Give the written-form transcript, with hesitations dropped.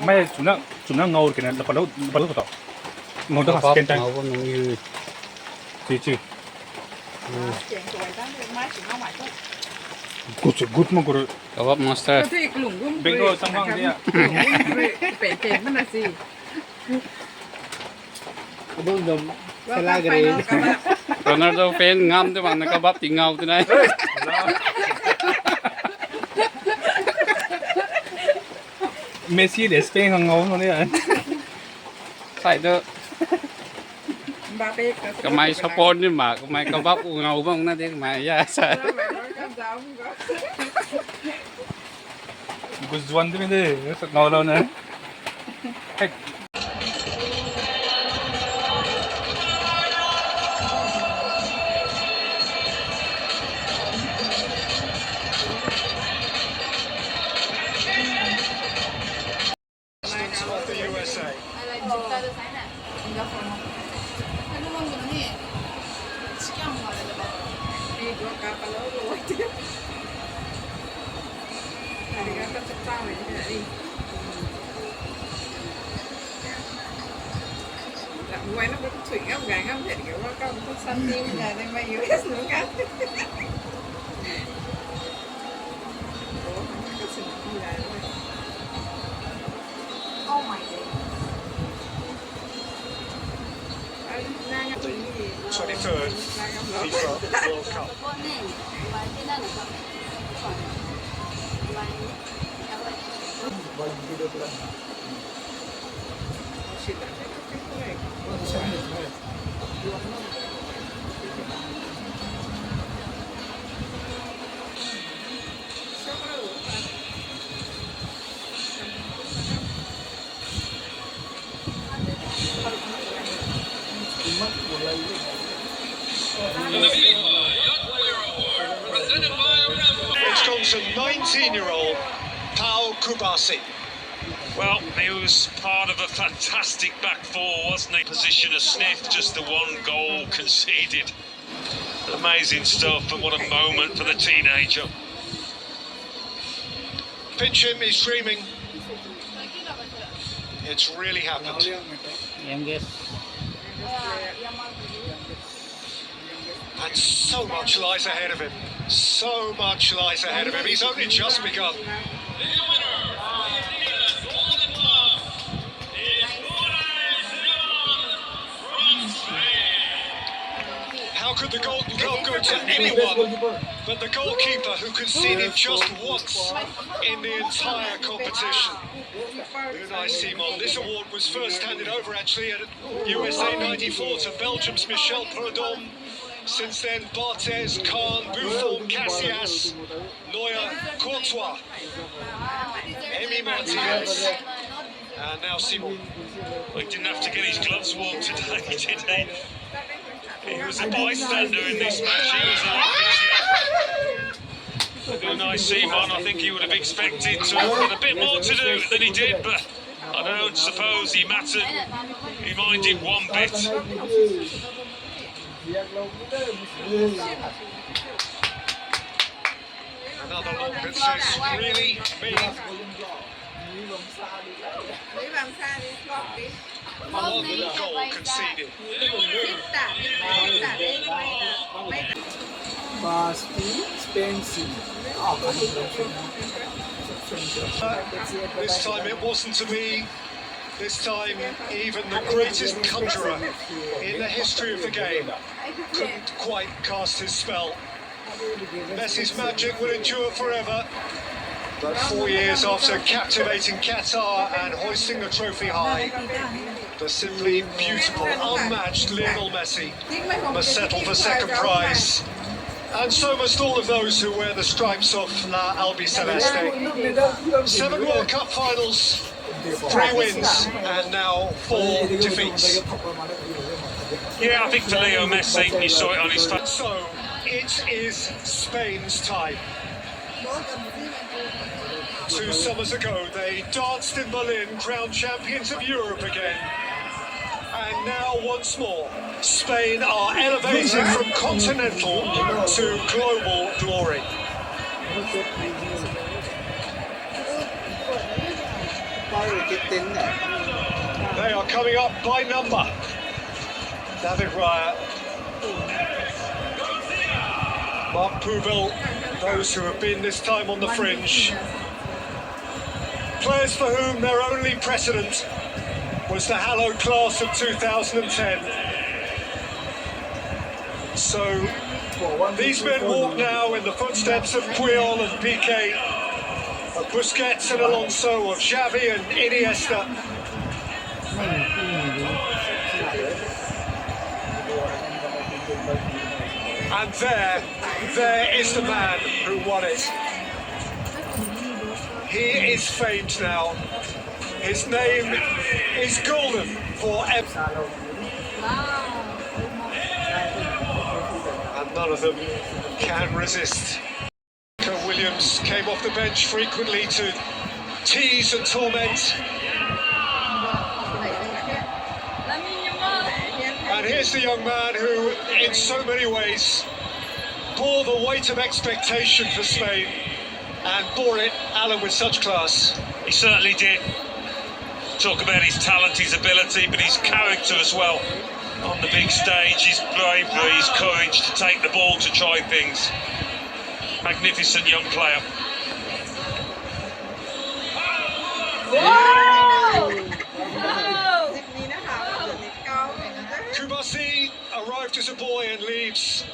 May cuna ngaur kena lepas tu ngau tu khas kentang. Ngau con như Cici. Chuyện tuổi đó thì mai chỉ nấu mãi thôi. Good mo guru. kebab monster. Thì lủng cũng Bingo samang dia. Bể bể mana sih? Abang dom Gua sela kan gede. final kabar. Ronaldo fan ngam tu bang kebab thì ngau tu này. Messi để Spain ngau nó đấy. Phải tu Mbappe kemai sapon ni mak kemai kebab ngau bang nanti kemai ya. Guzwan tu ni ngau lo na. Hey. Ngoài nó có chuyện ngắm gà ngắm thịt kiểu có công thức xanh tim là đang bay US nữa ngắm. Oh my god. 23rd FIFA World Cup. It's gone to 19-year-old Pau Kubasi. Well, he was part of a fantastic back four, wasn't he? Position of Smith, just the one goal conceded. Amazing stuff, and what a moment for the teenager. Pinch him, he's dreaming. It's really happened. Em guess. And so much lies ahead of him. So much lies ahead of him. He's only just begun. How could the Golden Cup go to anyone but the goalkeeper who conceded just once in the entire competition? Unai Simon. This award was first handed over actually at USA 94 to Belgium's Michel Prudhomme. Since then, Barthez, Kahn, Buffon, Casillas, Neuer, Courtois, Emi Martinez, and now Simon. Well, he didn't have to get his gloves warm today, did he? He was a bystander in this match. He was an Unai Simon, I think he would have expected to have had a bit more to do than he did, but I don't suppose he mattered. He minded one bit. Another look that says really me. One goal conceded. Pasti Spain sih. This time it wasn't to be. This time even the greatest conjurer in the history of the game couldn't quite cast his spell. Messi's magic will endure forever. But 4 years after captivating Qatar and hoisting the trophy high, the simply beautiful, unmatched Lionel Messi must settle for second prize. And so must all of those who wear the stripes of La Albiceleste. 7 World Cup finals, 3 wins, and now 4 defeats. Yeah, I think for Leo Messi, you saw it on his face. So, it is Spain's time. 2 summers ago, they danced in Berlin, crowned champions of Europe again. And now, once more, Spain are elevated from continental to global glory. They are coming up by number. David Raya, Mark Pouvel, those who have been this time on the fringe. Players for whom their only precedent was the hallowed class of 2010. So these men walk now in the footsteps of Puyol and Piqué, of Busquets and Alonso, of Xavi and Iniesta. And there is the man who won it. He is famed now. His name is golden forever. And none of them can resist. Williams came off the bench frequently to tease and torment. And here's the young man who, in so many ways, bore the weight of expectation for Spain, and bore it, Alan, with such class. He certainly did. Talk about his talent, his ability, but his character as well. On the big stage, his bravery, his courage to take the ball, to try things. Magnificent young player. Kubasi arrived as a boy and leaves